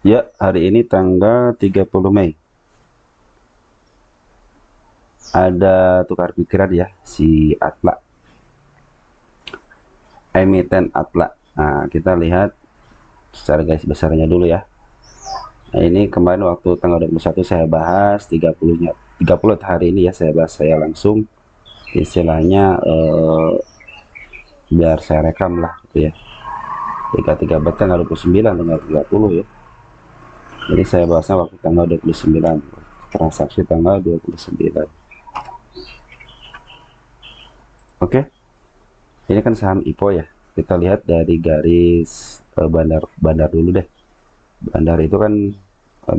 Ya, hari ini tanggal 30 Mei. Ada tukar pikiran ya, si Atla, emiten Atla. Nah, kita lihat secara garis besarnya dulu ya. Nah, ini kemarin waktu tanggal 21 saya bahas 30-nya. 30 hari ini ya saya bahas, saya langsung istilahnya biar saya rekam lah gitu ya. 33 bet tanggal 29 tanggal 30 ya. Jadi saya bahasnya waktu tanggal 29, transaksi tanggal 29. Oke. Ini kan saham IPO ya. Kita lihat dari garis bandar bandar dulu deh. Bandar itu kan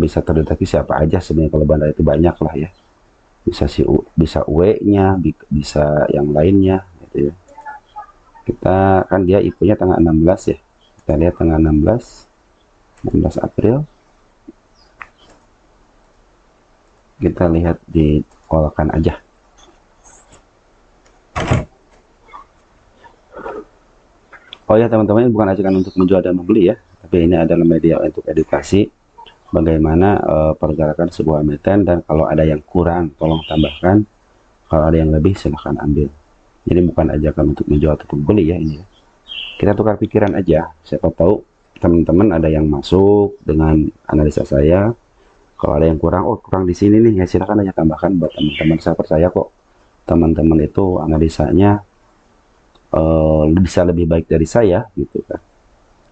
bisa terdeteksi siapa aja sebenarnya, kalau bandar itu banyak lah ya. Bisa bisa UE-nya, bisa yang lainnya gitu ya. Kita kan dia IPO-nya tanggal 16 ya. Kita lihat tanggal 16 April. Kita lihat di Olkan aja. Oh ya teman-teman, ini bukan ajakan untuk menjual dan membeli ya, tapi ini adalah media untuk edukasi bagaimana pergerakan sebuah emiten, dan kalau ada yang kurang tolong tambahkan, kalau ada yang lebih silahkan ambil. Jadi bukan ajakan untuk menjual ataupun beli ya ini ya. Kita tukar pikiran aja, siapa tahu teman-teman ada yang masuk dengan analisa saya. Kalau ada yang kurang, oh kurang di sini nih ya, silahkan aja tambahkan buat teman-teman. Saya percaya kok teman-teman itu analisanya bisa lebih baik dari saya gitu kan.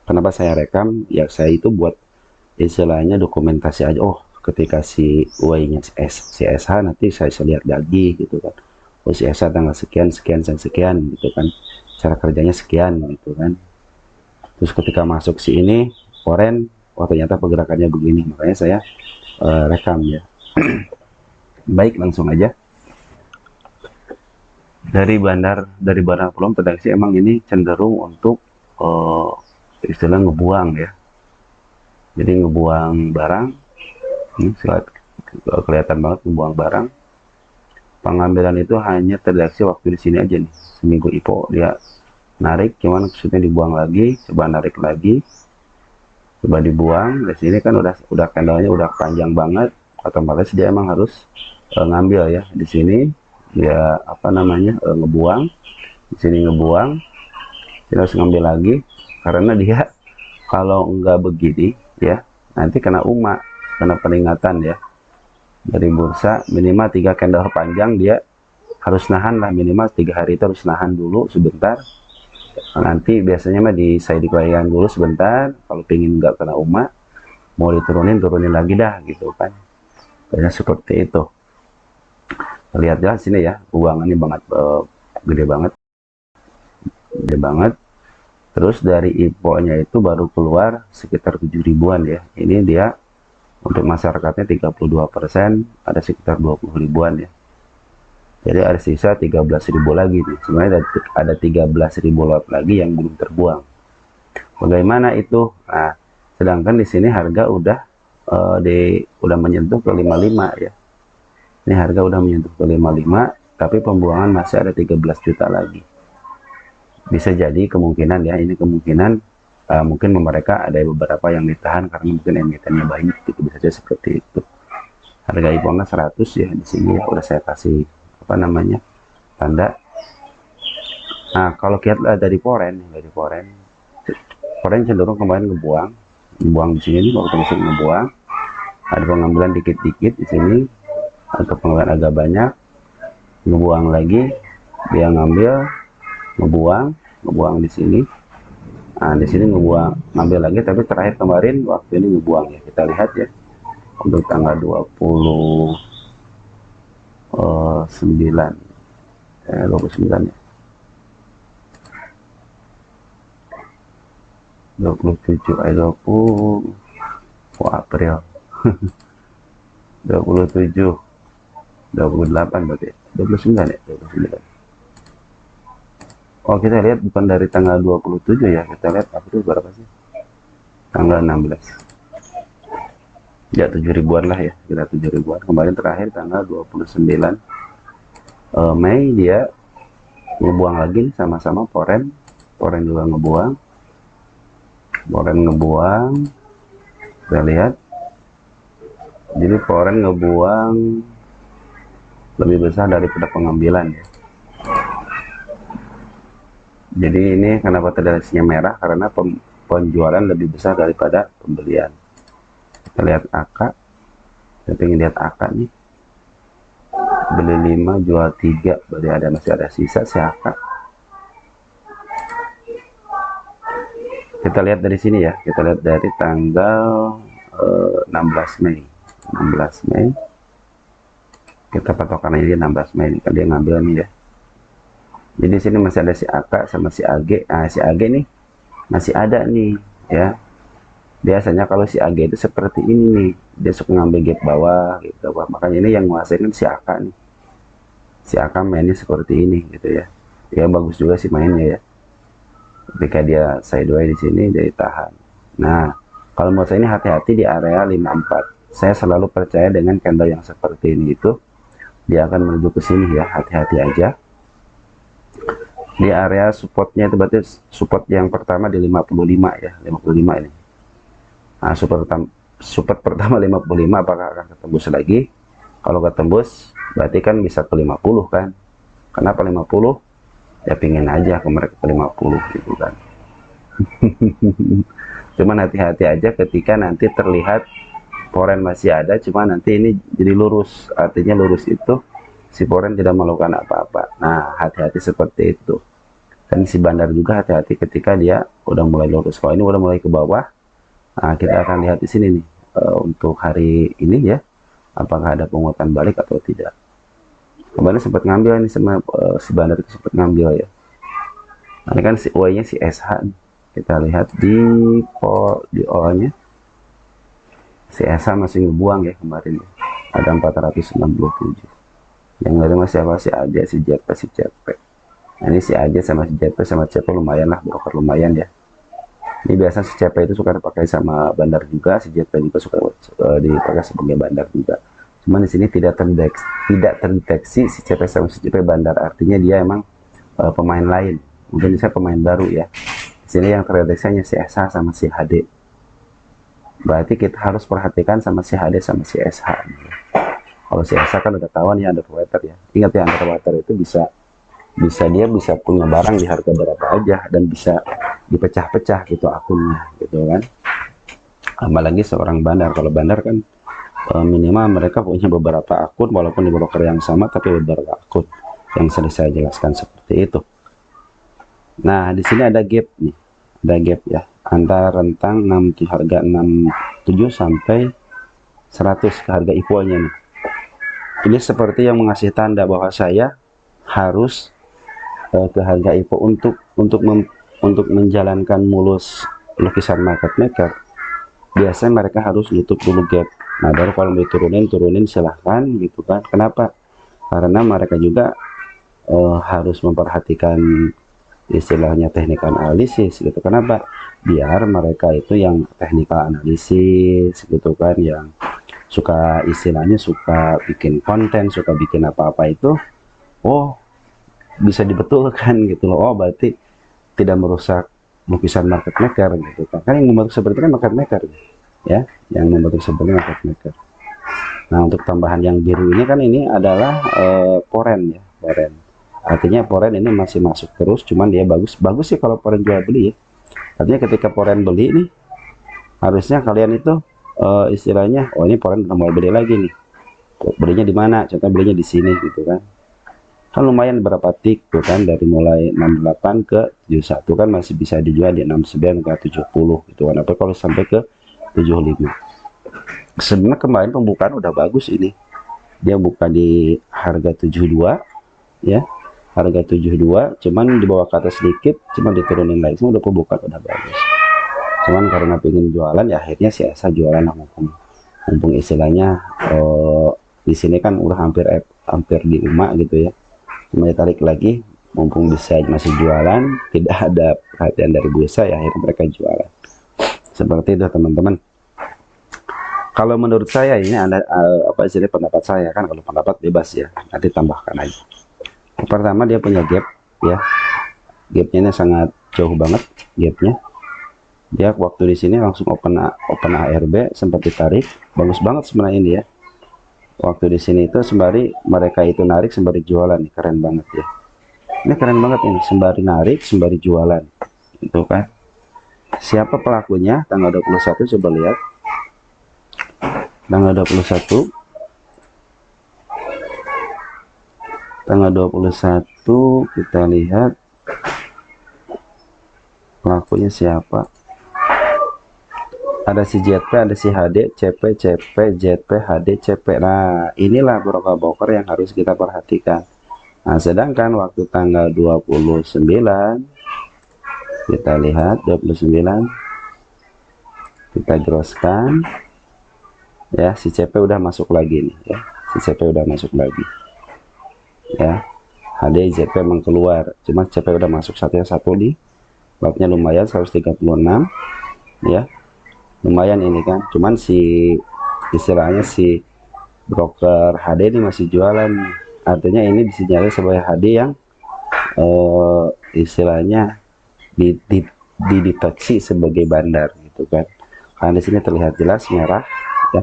Kenapa saya rekam ya, saya itu buat istilahnya dokumentasi aja. Oh ketika si Y-nya si SH nanti saya lihat lagi gitu kan. Oh si SH tanggal sekian sekian dan sekian gitu kan, cara kerjanya sekian gitu kan. Terus ketika masuk si ini Foren, oh ternyata pergerakannya begini, makanya saya rekam ya. Baik, langsung aja dari bandar Pulau Terdeteksi emang ini cenderung untuk istilah ngebuang ya. Jadi ngebuang barang, kelihatan banget ngebuang barang. Pengambilan itu hanya terdeteksi waktu di sini aja nih, seminggu IPO dia narik, cuman maksudnya dibuang lagi, coba narik lagi, coba dibuang. Di sini kan udah candlenya udah panjang banget, otomatis dia emang harus ngambil ya. Di sini dia apa namanya ngebuang, di sini ngebuang, dia harus ngambil lagi karena dia kalau nggak begini ya nanti kena UMA, kena peringatan ya dari bursa. Minimal 3 candle panjang dia harus nahan lah, minimal 3 hari itu harus nahan dulu sebentar. Nanti biasanya mah saya dikelayang dulu sebentar, kalau pengen nggak kena UMA mau diturunin turunin lagi dah gitu kan. Kayaknya seperti itu. Lihat jelas sini ya, uangannya banget gede banget, gede banget. Terus dari IPO-nya itu baru keluar sekitar 7 ribuan ya. Ini dia untuk masyarakatnya 32%, ada sekitar 20 ribuan ya. Jadi ada sisa 13.000 lagi nih. Sebenarnya ada 13.000 lot lagi yang belum terbuang. Bagaimana itu? Nah, sedangkan di sini harga udah menyentuh ke 55 ya. Ini harga udah menyentuh ke 55, tapi pembuangan masih ada 13 juta lagi. Bisa jadi kemungkinan ya, ini kemungkinan mungkin mereka ada beberapa yang ditahan karena mungkin emitennya banyak gitu, bisa jadi seperti itu. Harga IPO-nya 100 ya di sini ya, udah saya kasih apa namanya tanda. Nah kalau kita dari Foren cenderung kemarin ngebuang di sini nih, waktu masuk ngebuang, ada pengambilan dikit-dikit di sini, atau pengambilan agak banyak, ngebuang lagi, dia ngebuang di sini. Nah di sini ngambil lagi, tapi terakhir kemarin waktu ini ngebuang ya. Kita lihat ya untuk tanggal 29 29 ya, 27 April 27 28 berarti ya? 29 ya, 29. Oh kita lihat bukan dari tanggal 27 ya, kita lihat April berapa sih, tanggal 16 ya, 7 ribuan lah ya, kita 7 ribuan. Kemarin terakhir tanggal 29 Mei dia ngebuang lagi sama-sama. Foren juga ngebuang, Kita lihat, jadi foreign ngebuang lebih besar daripada pengambilan ya. Jadi ini kenapa tendensinya merah, karena penjualan lebih besar daripada pembelian. Kita lihat AK, saya ingin lihat AK nih, beli 5 jual 3, berarti masih ada sisa si AK. Kita lihat dari sini ya, kita lihat dari tanggal 16 Mei 16 Mei, kita patokan aja 16 Mei ini kan dia ngambil nih ya. Jadi sini masih ada si AK sama si AG. Nah si AG nih masih ada nih ya. Biasanya kalau si AG itu seperti ini nih, dia suka ngambil gap bawah gitu. Makanya ini yang nguasain kan si AK nih. Si AK mainnya seperti ini gitu ya. Dia bagus juga sih mainnya ya. Ketika dia sideways di sini jadi tahan. Nah, kalau menurut saya ini hati-hati di area 54. Saya selalu percaya dengan candle yang seperti ini itu dia akan menuju ke sini ya, hati-hati aja. Di area supportnya itu berarti support yang pertama di 55 ya, 55 ini. Nah, support pertama 55 apakah akan ketembus lagi? Kalau ketembus berarti kan bisa ke 50 kan. Kenapa 50? Ya pingin aja ke mereka ke 50 gitu kan. Cuman hati-hati aja ketika nanti terlihat foreign masih ada, cuma nanti ini jadi lurus, artinya lurus itu si foreign tidak melakukan apa-apa. Nah hati-hati seperti itu. Dan si bandar juga hati-hati ketika dia udah mulai lurus. Kalau ini udah mulai ke bawah, nah kita akan lihat di sini nih untuk hari ini ya, apakah ada penguatan balik atau tidak. Kemarin sempat ngambil ini sama si bandar itu sempat ngambil ya. Nah, ini kan si Y nya si SH nih. Kita lihat di O nya si SH masih ngebuang ya kemarin ya. Ada 467. Yang dari masih apa, si AJ, si JP, si CP. Nah, ini si AJ sama si JP sama CP lumayan lah, broker lumayan ya. Ini biasa si CP itu suka dipakai sama bandar juga, si JP juga suka dipakai sebagai bandar juga. Cuman di sini tidak terdeteksi si CP sama si JP bandar, artinya dia emang pemain lain. Mungkin bisa pemain baru ya. Di sini yang terdeteksi hanya si SH sama si HD. Berarti kita harus perhatikan sama si HD sama si SH. Kalau si SH kan udah tahu nih underwater ya. Ingat ya, underwater itu bisa dia bisa punya barang di harga berapa aja dan bisa dipecah-pecah gitu akunnya gitu kan. Apalagi seorang bandar, kalau bandar kan minimal mereka punya beberapa akun walaupun di broker yang sama, tapi beberapa akun yang sering saya jelaskan seperti itu. Nah di sini ada gap nih, ada gap ya antara rentang 67 harga 67 sampai 100 ke harga equalnya nih. Ini seperti yang mengasih tanda bahwa saya harus ke harga IPO untuk menjalankan mulus lukisan market maker. Biasanya mereka harus nutup dulu gap. Nah baru kalau mau turunin silahkan gitu kan. Kenapa? Karena mereka juga harus memperhatikan istilahnya technical analisis gitu. Kenapa? Biar mereka itu yang technical analisis gitu kan, yang suka istilahnya suka bikin konten, suka bikin apa-apa itu, oh bisa dibetulkan gitu loh. Oh berarti tidak merusak lukisan market maker gitu kan. Kan yang membentuk seperti itu kan market maker ya, yang membentuk seperti market maker. Nah untuk tambahan yang biru ini kan ini adalah foreign ya, foreign. Artinya foreign ini masih masuk terus, cuman dia bagus sih kalau foreign jual beli ya. Artinya ketika foreign beli nih, harusnya kalian itu istilahnya, oh ini foreign udah mulai beli lagi nih. Belinya di mana? Contoh belinya di sini gitu kan. Kan lumayan berapa tik tuh kan, dari mulai 68 ke 71 kan masih bisa dijual di 69 ke 70 gitu kan. Apa kalau sampai ke 75. Sebenarnya kemarin pembukaan udah bagus ini. Dia buka di harga 72 ya. Harga 72, cuman di bawah ke atas sedikit, cuman diturunin lagi, semua udah pembukaan udah bagus. Cuman karena pengen jualan ya akhirnya si Esa jualan lah, mumpung istilahnya di sini kan udah hampir di emak gitu ya. Cuma ditarik lagi, mumpung bisa masih jualan, tidak ada perhatian dari bursa ya akhirnya mereka jualan. Seperti itu teman-teman. Kalau menurut saya ini ada apa istilahnya pendapat saya kan, kalau pendapat bebas ya, nanti tambahkan aja. Pertama dia punya gap ya, gapnya ini sangat jauh banget gapnya. Dia waktu di sini langsung open ARB, sempat ditarik, bagus banget sebenarnya ini ya. Waktu di sini itu sembari mereka itu narik sembari jualan nih, keren banget ya. Ini keren banget ini, sembari narik sembari jualan. Itu kan. Siapa pelakunya? Tanggal 21, coba lihat. Tanggal 21. Tanggal 21 kita lihat pelakunya siapa. Ada si JP, ada si HD, CP, JP, HD, CP. Nah, inilah broker-broker yang harus kita perhatikan. Nah, sedangkan waktu tanggal 29, kita lihat 29, kita groskan. Ya, si CP udah masuk lagi nih ya. Si CP udah masuk lagi. Ya. HD, JP memang keluar. Cuma CP udah masuk satu di lotnya lumayan 136 ya. Lumayan ini kan, cuman si istilahnya si broker HD ini masih jualan, artinya ini disinyalir sebagai HD yang istilahnya dideteksi sebagai bandar gitu kan, karena di sini terlihat jelas merah ya.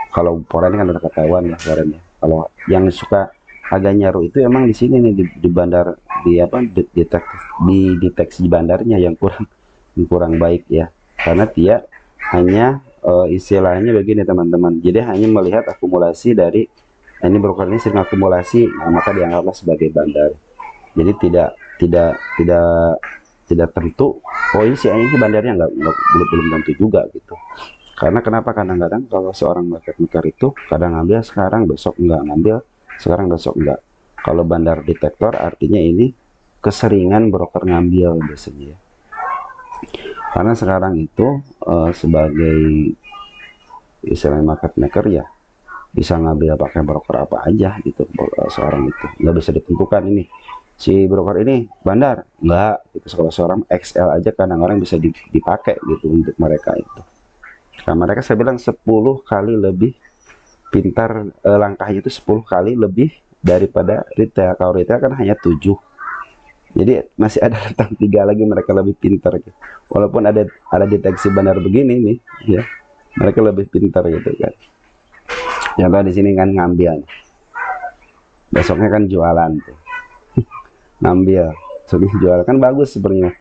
Kalau pola ini kan udah ketahuan ya warnanya. Kalau yang suka agak nyaru itu emang di sini nih di bandar, di apa, di deteksi bandarnya yang kurang baik ya, karena dia hanya istilahnya begini teman-teman, jadi hanya melihat akumulasi dari ini broker ini sering akumulasi, nah, maka dianggaplah sebagai bandar. Jadi tidak tentu oh ini bandarnya belum tentu juga gitu. Karena kenapa, kadang-kadang kalau seorang market maker itu kadang ngambil sekarang besok enggak, ngambil sekarang besok enggak. Kalau bandar detektor artinya ini keseringan broker ngambil biasanya. Karena sekarang itu sebagai istilah market maker ya bisa ngambil pakai broker apa aja gitu. Seorang itu nggak bisa ditentukan ini si broker ini bandar enggak gitu. Kalau seorang XL aja kadang-kadang bisa dipakai gitu untuk mereka itu. Nah, mereka saya bilang 10 kali lebih pintar, langkahnya itu 10 kali lebih daripada retail. Kalau retail kan hanya 7, jadi masih ada rentang 3 lagi mereka lebih pintar gitu. Walaupun ada deteksi bandar begini nih ya, mereka lebih pintar gitu kan. Contoh di sini kan ngambil, besoknya kan jualan tuh. Ngambil besoknya jual kan bagus sebenarnya.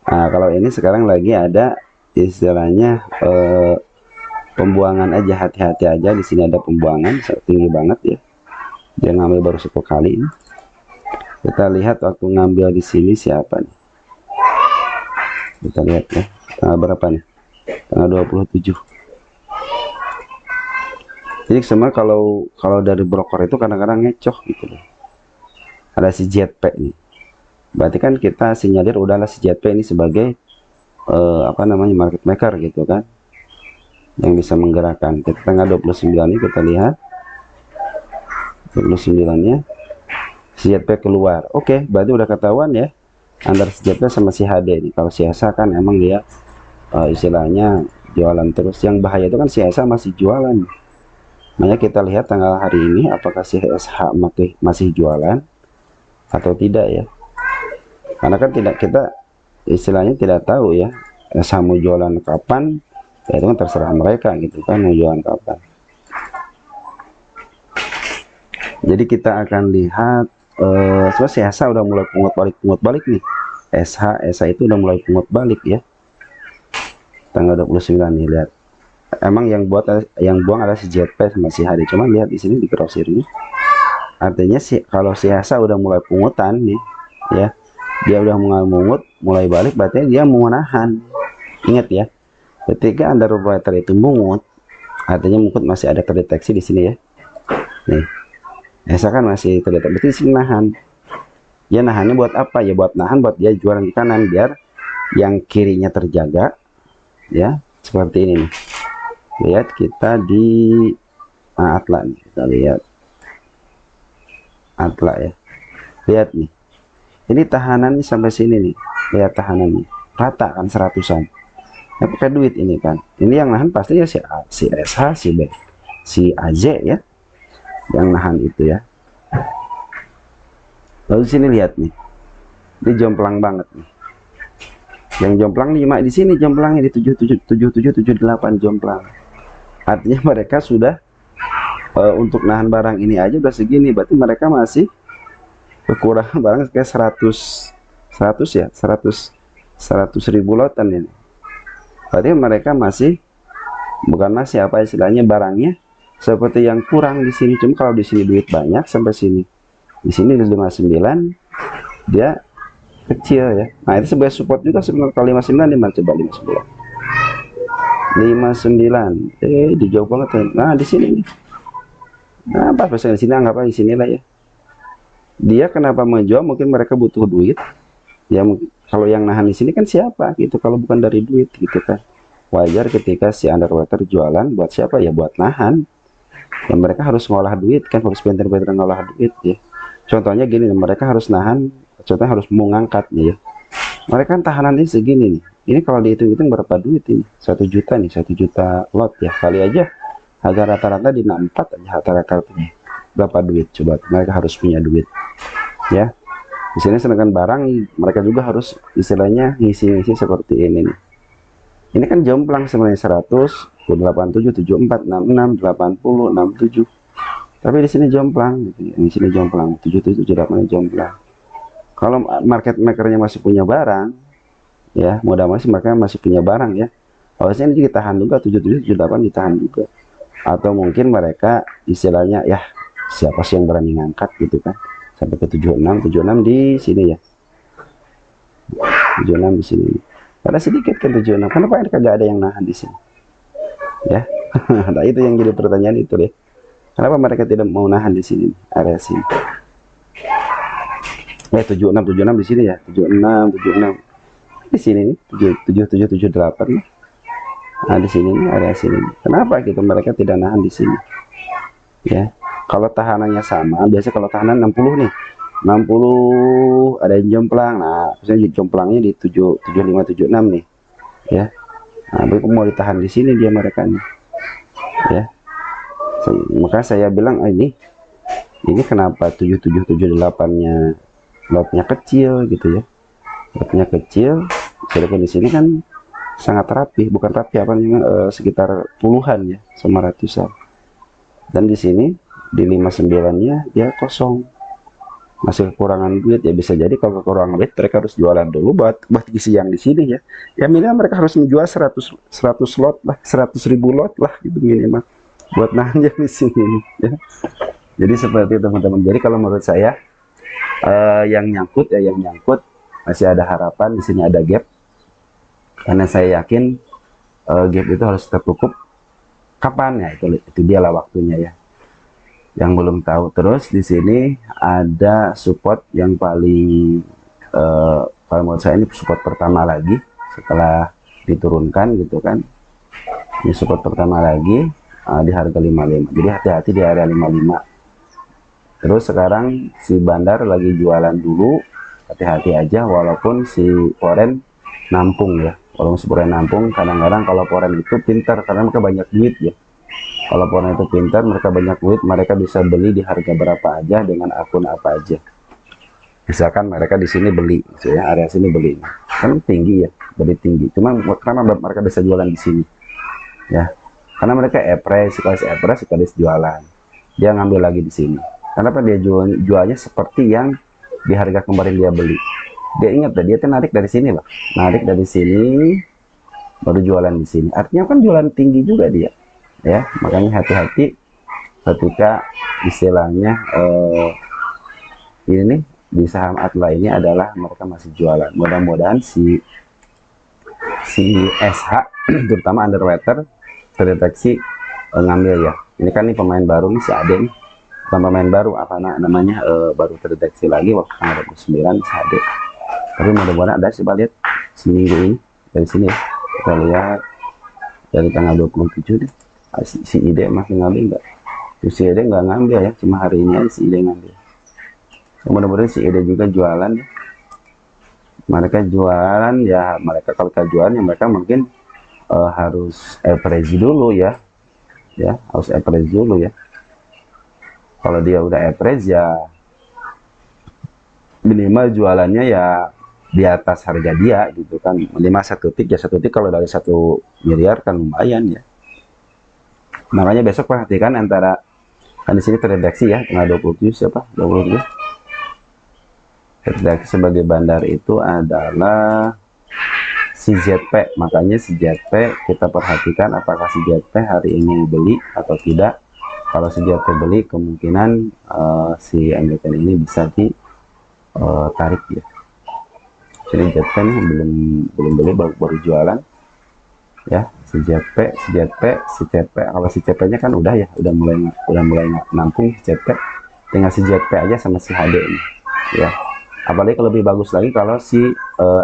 Nah, kalau ini sekarang lagi ada istilahnya pembuangan aja, hati-hati aja. Di sini ada pembuangan tinggi banget ya, dia ngambil baru 10 kali ini. Kita lihat waktu ngambil di sini siapa nih, kita lihat ya, tanggal berapa nih, tanggal 27. Jadi semua kalau dari broker itu kadang-kadang ngecoh gitu loh. Ada si JP nih, berarti kan kita sinyalir udahlah si JP ini sebagai apa namanya, market maker gitu kan, yang bisa menggerakkan. Kita tanggal 29 ini kita lihat 29 nya si JP keluar. Oke, berarti udah ketahuan ya antara si JP sama si HD nih. Kalau si SH kan emang dia istilahnya jualan terus. Yang bahaya itu kan si SH masih jualan. Makanya kita lihat tanggal hari ini apakah si SH masih jualan atau tidak ya. Karena kan kita istilahnya tidak tahu ya SH mau jualan kapan, ya itu kan terserah mereka gitu kan mau jualan kapan. Jadi kita akan lihat si SH udah mulai pungut balik nih. SH itu udah mulai pungut balik ya. Tanggal 29 nih, lihat. Emang yang buang adalah si JP sama si HD. Cuma lihat di sini di grosir ini. Artinya kalau si SH udah mulai pungutan nih ya. Dia udah mungut, mulai balik, berarti dia mau nahan. Ingat ya. Ketika underwriter itu mungut, artinya mungkin masih ada terdeteksi di sini ya. Nih. SH kan masih terdeteksi, berarti di sini nahan. Dia nahannya buat apa? Ya buat nahan, buat dia jualan di kanan biar yang kirinya terjaga ya, seperti ini nih. Lihat kita di Atla nih, kita lihat Atla ya. Lihat nih. Ini tahanan nih sampai sini nih. Lihat tahanan nih. Rata kan 100-an. Ya pakai duit ini kan. Ini yang nahan pasti ya si SH, si AZ ya. Yang nahan itu ya. Lalu sini lihat nih. Ini jomplang banget nih. Yang jomplang nih di sini jomplangnya di 777778 jomplang. Artinya mereka sudah untuk nahan barang ini aja udah segini, berarti mereka masih kekurangan barang kayak 100 ya, 100 ribu lotan ini. Berarti mereka masih, bukan masih, apa istilahnya, barangnya seperti yang kurang di sini. Cuma kalau di sini duit banyak sampai sini, di sini di 59 dia kecil ya. Nah itu sebagai support juga sebenarnya. Kalau 59 di mana coba 59 dijauh banget ya. Nah di sini nih, nah pas di sini, anggap aja di sini lah ya. Dia kenapa menjual? Mungkin mereka butuh duit ya. Kalau yang nahan di sini kan siapa gitu, kalau bukan dari duit gitu kan. Wajar ketika si underwater jualan buat siapa ya, buat nahan ya. Mereka harus ngolah duit kan, harus pinter-pinter ngolah duit ya. Contohnya gini, mereka harus nahan, contohnya harus mengangkatnya ya. Mereka kan tahanannya segini nih, ini kalau dihitung-hitung berapa duit ini, 1 juta nih, 1 juta lot ya, kali aja harga rata-rata di 64 aja rata-rata, berapa duit coba. Mereka harus punya duit ya. Di sini sedangkan barang mereka juga harus istilahnya ngisi-ngisi seperti ini nih. Ini kan jomplang sebenarnya 100, 87, 74, 66, 80, 67. Tapi di sini jomplang gitu ya. Di sini jomplang 77, 78 jomplang. Kalau market makernya masih punya barang ya, mudah-mudahan sih mereka masih punya barang ya. Harusnya ini ditahan juga 77, 78 ditahan juga. Atau mungkin mereka istilahnya ya, siapa sih yang berani ngangkat gitu kan, sampai ke 76 di sini ya, 76 di sini. Karena sedikit kan 76, kenapa kagak ada yang nahan di sini ya? Nah itu yang jadi pertanyaan itu deh, kenapa mereka tidak mau nahan di sini, area sini ya. 76 di sini ya, 76 di sini nih, 7778 nih. Nah di sini nih, area sini, kenapa gitu mereka tidak nahan di sini ya? Kalau tahanannya sama, biasa kalau tahanan 60 nih, 60 ada yang jomplang. Nah misalnya jomplangnya di 7576 nih ya. Nah mau ditahan di sini dia mereka nih ya. Maka saya bilang ini kenapa 7778-nya lotnya kecil gitu ya, lotnya kecil. Sedangkan di sini kan sangat rapi, bukan rapi apa namanya, sekitar puluhan ya sama ratusan. Dan di sini di 59-nya dia kosong, masih kekurangan duit ya. Bisa jadi kalau kekurangan duit mereka harus jualan dulu buat isi yang di sini ya. Ya minimal mereka harus menjual 100 lot lah, 100 ribu lot lah gitu minimal buat nahan di sini ya. Jadi seperti itu teman-teman. Jadi kalau menurut saya yang nyangkut masih ada harapan. Di sini ada gap, karena saya yakin gap itu harus tertutup. Kapan ya, itu dialah waktunya ya, yang belum tahu. Terus di sini ada support yang paling kalau menurut saya ini support pertama lagi setelah diturunkan gitu kan. Ini support pertama lagi di harga 55. Jadi hati-hati di area 55. Terus sekarang si bandar lagi jualan dulu, hati-hati aja. Walaupun si foreign nampung ya, walaupun si foreign nampung, kadang-kadang kalau foreign itu pintar karena mereka banyak duit ya. Kalau foreign itu pintar, mereka banyak duit, mereka bisa beli di harga berapa aja dengan akun apa aja. Misalkan mereka di sini beli, gitu ya, area sini beli, kan tinggi ya, beli tinggi. Cuma karena mereka bisa jualan di sini, ya, karena mereka sekali jualan, dia ngambil lagi di sini. Kenapa dia jualnya seperti yang di harga kemarin dia beli? Dia ingat dia tuh narik dari sini loh, narik dari sini, baru jualan di sini. Artinya kan jualan tinggi juga dia. Ya, makanya hati-hati ketika istilahnya ini nih di saham Atla ini adalah mereka masih jualan. Mudah-mudahan si SH terutama underwater terdeteksi ngambil ya. Ini kan nih pemain baru nih, si Ade nih, bukan pemain baru, apa namanya, baru terdeteksi lagi waktu tanggal 29 si Ade. Tapi mudah-mudahan ada, coba lihat seminggu ini dari sini ya, kita lihat dari tanggal 27 deh. Si Ide masih ngambil nggak? Si Ide nggak ngambil ya, cuma hari ini aja si Ide ngambil. Mudah-mudahan si Ide juga jualan ya. Mereka jualan ya, mereka kalau jualan ya mereka mungkin harus average dulu ya, harus average dulu ya. Kalau dia udah average ya minimal jualannya ya di atas harga dia gitu kan. Minimal 1 tik ya, 1 tik kalau dari 1 miliar kan lumayan ya. Makanya besok perhatikan antara, kan di sini terdeteksi ya tanggal 27 siapa 27 terdeteksi sebagai bandar itu adalah si ZP. Makanya si ZP kita perhatikan apakah si ZP hari ini beli atau tidak. Kalau si ZP beli, kemungkinan si emiten ini bisa ditarik ya. Jadi ZP ini belum beli, baru jualan ya. Si CP. Kalau si CP nya kan udah ya, udah mulai nampung CP. Tinggal si ZP aja sama si HD ini ya. Apalagi kalau lebih bagus lagi kalau si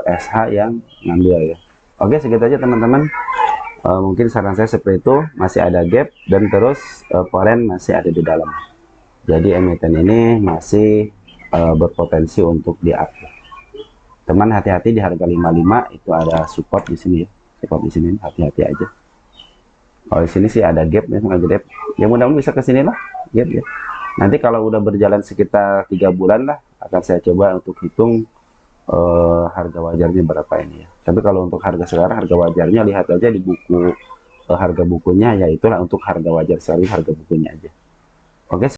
SH yang ngambil ya. Oke, segitu aja teman-teman. Mungkin saran saya seperti itu. Masih ada gap dan terus foreign masih ada di dalam. Jadi emiten ini masih berpotensi untuk di up. Teman hati-hati di harga 55 itu ada support di sini ya. Support di sini hati-hati aja. Kalau di sini sih ada gap ya, gap. Ya mudah-mudahan bisa ke sini lah gap ya. Nanti kalau udah berjalan sekitar 3 bulan lah, akan saya coba untuk hitung harga wajarnya berapa ini ya. Tapi kalau untuk harga sekarang, harga wajarnya lihat aja di buku harga bukunya, ya itulah untuk harga wajar sekali harga bukunya aja. Oke.